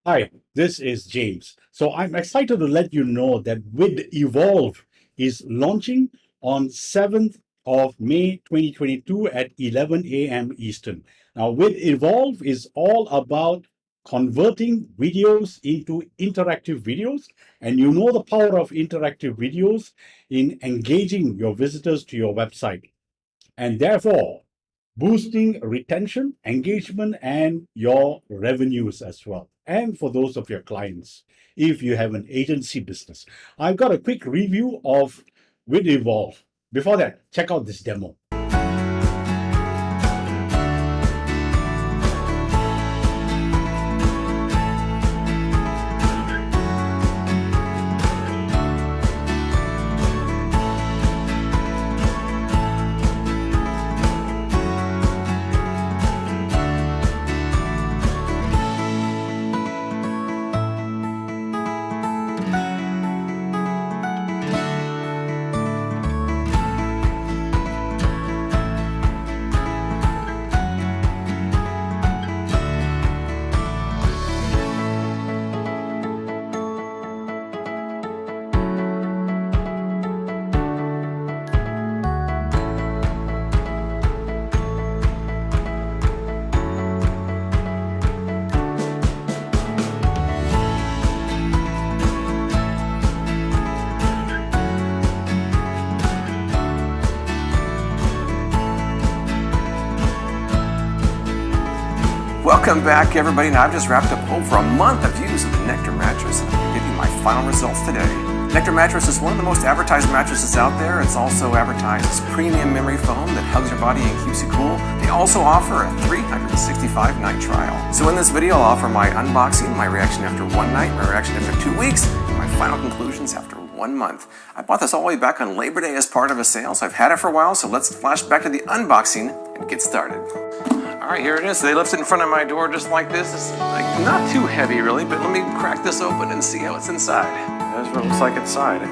Hi, this is James. So I'm excited to let you know that VidEvolve is launching on 7th of May 2022 at 11 a.m. Eastern. Now, VidEvolve is all about converting videos into interactive videos. And you know the power of interactive videos in engaging your visitors to your website. And therefore, boosting retention, engagement, and your revenues as well. And for those of your clients, if you have an agency business. I've got a quick review of VidEvolve. Before that, check out this demo. Welcome back, everybody. Now, I've just wrapped up over a month of use of the Nectar mattress, and I'm going to give you my final results today. Nectar mattress is one of the most advertised mattresses out there. It's also advertised as premium memory foam that hugs your body and keeps you cool. They also offer a 365-night trial. So in this video, I'll offer my unboxing, my reaction after one night, my reaction after 2 weeks, and my final conclusions after 1 month. I bought this all the way back on Labor Day as part of a sale, so I've had it for a while, so let's flash back to the unboxing and get started. All right, here it is. They left it in front of my door just like this. It's like not too heavy really, but let me crack this open and see how it's inside. That's what it looks like inside.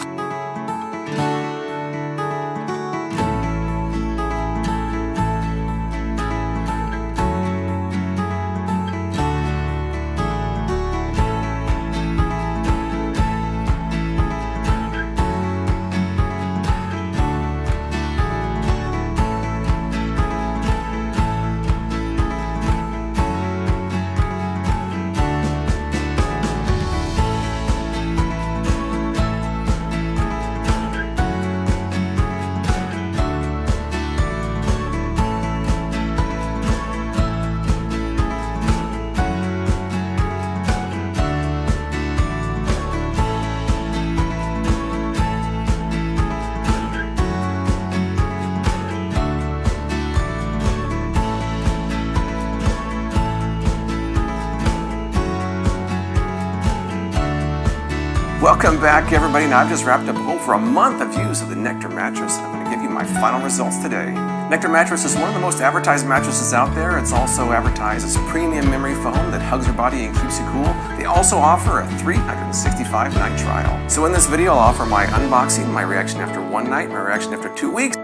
Welcome back, everybody. Now, I've just wrapped up over a month of use of the Nectar mattress, and I'm going to give you my final results today. Nectar mattress is one of the most advertised mattresses out there. It's also advertised as premium memory foam that hugs your body and keeps you cool. They also offer a 365-night trial. So in this video, I'll offer my unboxing, my reaction after one night, my reaction after 2 weeks.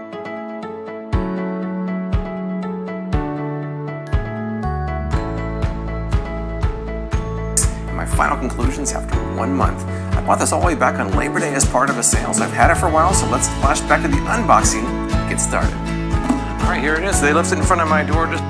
My final conclusions after 1 month. I bought this all the way back on Labor Day as part of a sale, so I've had it for a while, so let's flash back to the unboxing and get started. All right, here it is. They left it in front of my door just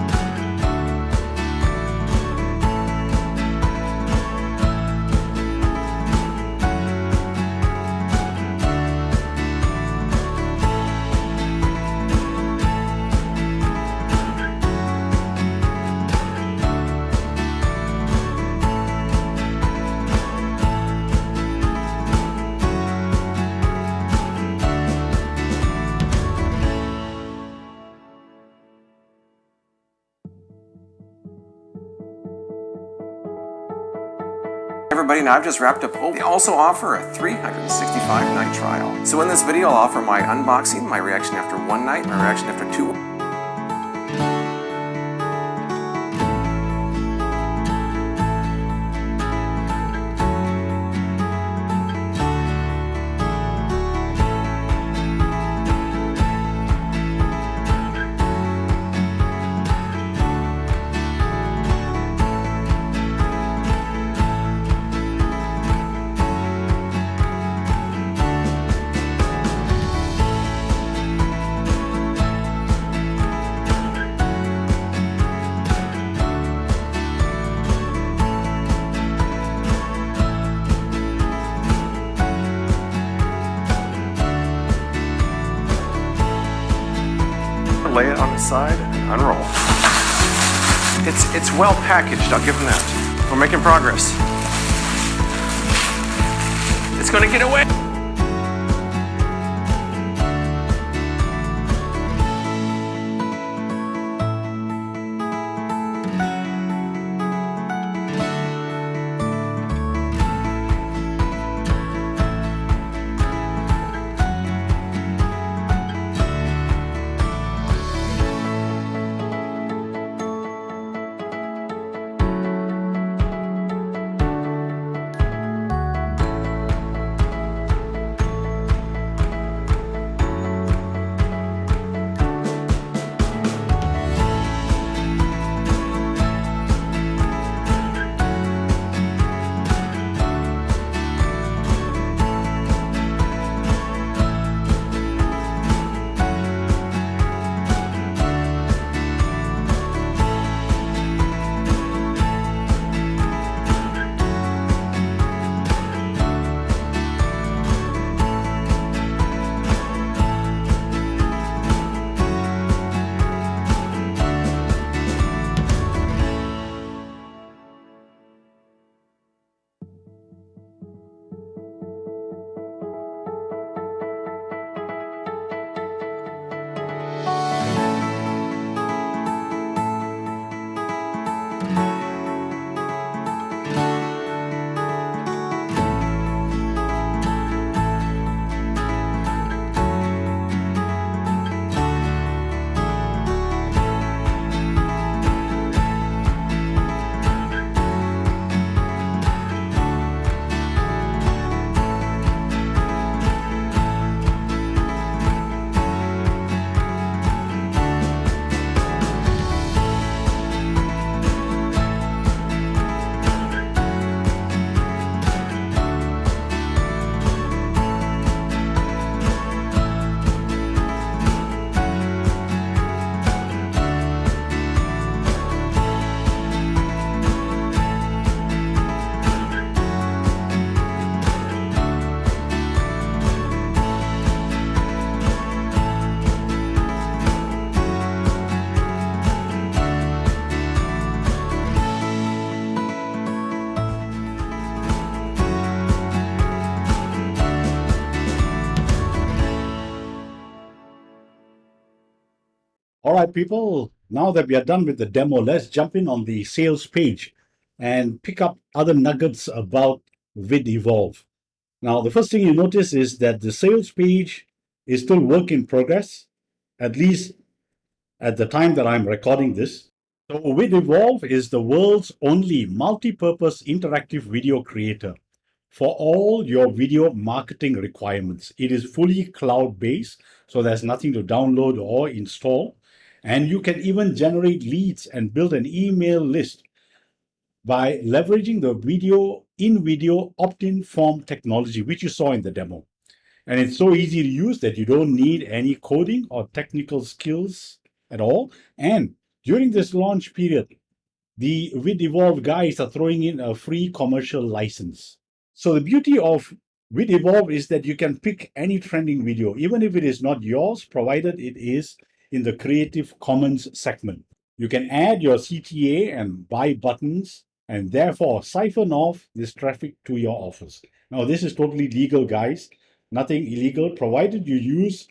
everybody. Now, I've just wrapped up. They also offer a 365-night trial. So in this video, I'll offer my unboxing, my reaction after one night, my reaction after 2. outside and unroll. It's well packaged, I'll give them that. We're making progress. It's gonna get away. All right, people, now that we are done with the demo, let's jump in on the sales page and pick up other nuggets about VidEvolve. Now, the first thing you notice is that the sales page is still work in progress, at least at the time that I'm recording this. So VidEvolve is the world's only multi-purpose interactive video creator for all your video marketing requirements. It is fully cloud-based, so there's nothing to download or install. And you can even generate leads and build an email list by leveraging the in-video opt-in form technology, which you saw in the demo. And it's so easy to use that you don't need any coding or technical skills at all. And during this launch period, the VidEvolve guys are throwing in a free commercial license. So the beauty of VidEvolve is that you can pick any trending video, even if it is not yours, provided it is in the Creative Commons segment. You can add your CTA and buy buttons and therefore siphon off this traffic to your offers. Now, this is totally legal, guys. Nothing illegal, provided you use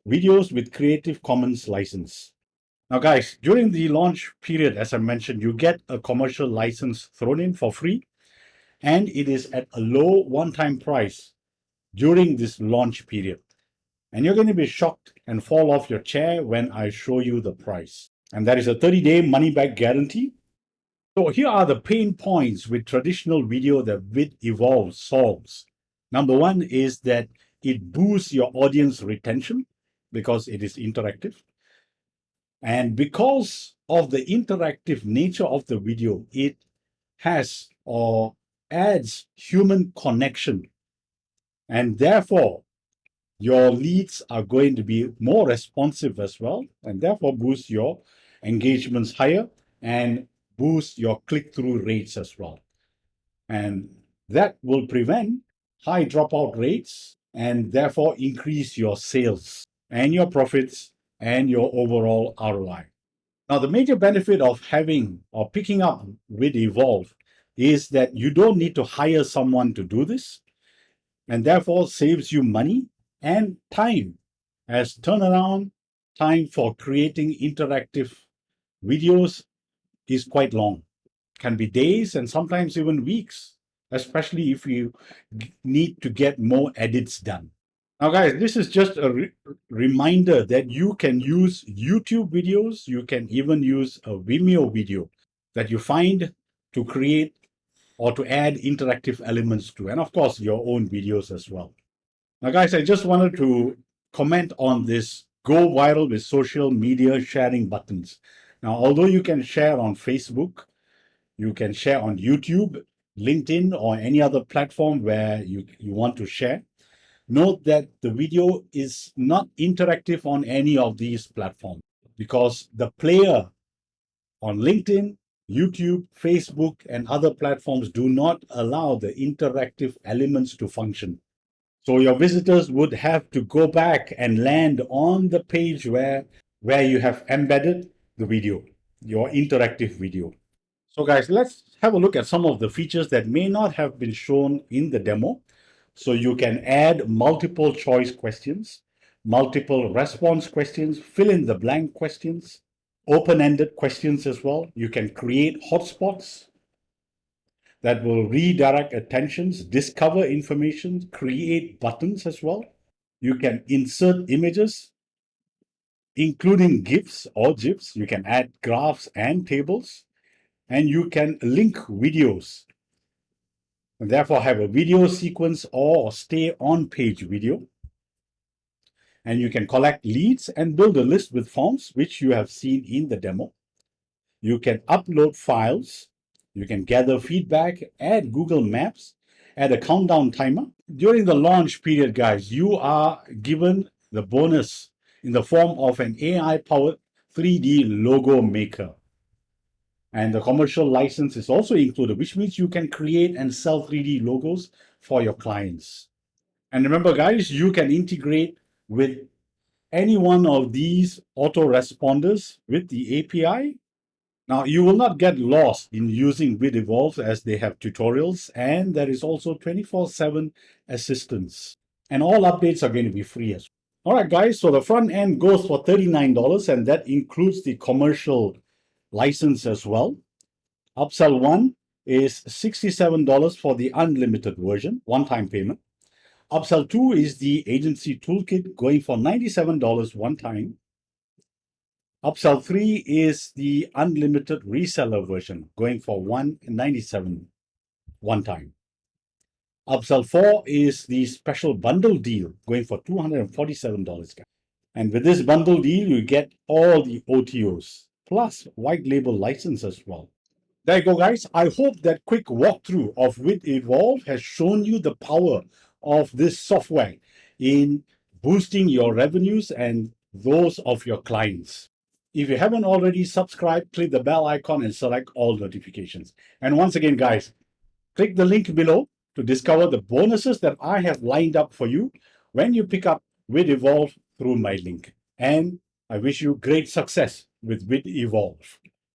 videos with Creative Commons license. Now, guys, during the launch period, as I mentioned, you get a commercial license thrown in for free, and it is at a low one-time price during this launch period. And you're going to be shocked and fall off your chair when I show you the price. And that is a 30-day money-back guarantee. So here are the pain points with traditional video that VidEvolve solves. Number one is that it boosts your audience retention because it is interactive. And because of the interactive nature of the video, it has or adds human connection. And therefore, your leads are going to be more responsive as well, and therefore boost your engagements higher and boost your click-through rates as well. And that will prevent high dropout rates and therefore increase your sales and your profits and your overall ROI. Now, the major benefit of having or picking up VidEvolve is that you don't need to hire someone to do this, and therefore saves you money and time, as turnaround time for creating interactive videos is quite long. Can be days and sometimes even weeks, especially if you need to get more edits done. Now, guys, this is just a reminder that you can use YouTube videos. You can even use a Vimeo video that you find to create or to add interactive elements to, and of course, your own videos as well. Now, guys, I just wanted to comment on this go viral with social media sharing buttons. Now, although you can share on Facebook, you can share on YouTube, LinkedIn, or any other platform where you want to share. Note that the video is not interactive on any of these platforms because the player on LinkedIn, YouTube, Facebook, and other platforms do not allow the interactive elements to function. So your visitors would have to go back and land on the page where you have embedded the video, your interactive video. So guys, let's have a look at some of the features that may not have been shown in the demo. So you can add multiple choice questions, multiple response questions, fill in the blank questions, open-ended questions as well. You can create hotspots that will redirect attentions, discover information, create buttons as well. You can insert images, including GIFs or GIFs. You can add graphs and tables, and you can link videos and therefore have a video sequence or stay on page video. And you can collect leads and build a list with forms, which you have seen in the demo. You can upload files. You can gather feedback, add Google Maps, add a countdown timer. During the launch period, guys, you are given the bonus in the form of an AI-powered 3D logo maker. And the commercial license is also included, which means you can create and sell 3D logos for your clients. And remember, guys, you can integrate with any one of these autoresponders with the API. Now, you will not get lost in using VidEvolve as they have tutorials, and there is also 24/7 assistance. And all updates are going to be free as well. All right, guys, so the front end goes for $39, and that includes the commercial license as well. Upsell 1 is $67 for the unlimited version, one-time payment. Upsell 2 is the agency toolkit going for $97 one time. Upsell 3 is the unlimited reseller version going for $197 one time. Upsell 4 is the special bundle deal going for $247. And with this bundle deal, you get all the OTOs plus white label license as well. There you go, guys. I hope that quick walkthrough of VidEvolve has shown you the power of this software in boosting your revenues and those of your clients. If you haven't already subscribed, click the bell icon and select all notifications. And once again, guys, click the link below to discover the bonuses that I have lined up for you when you pick up VidEvolve through my link. And I wish you great success with VidEvolve.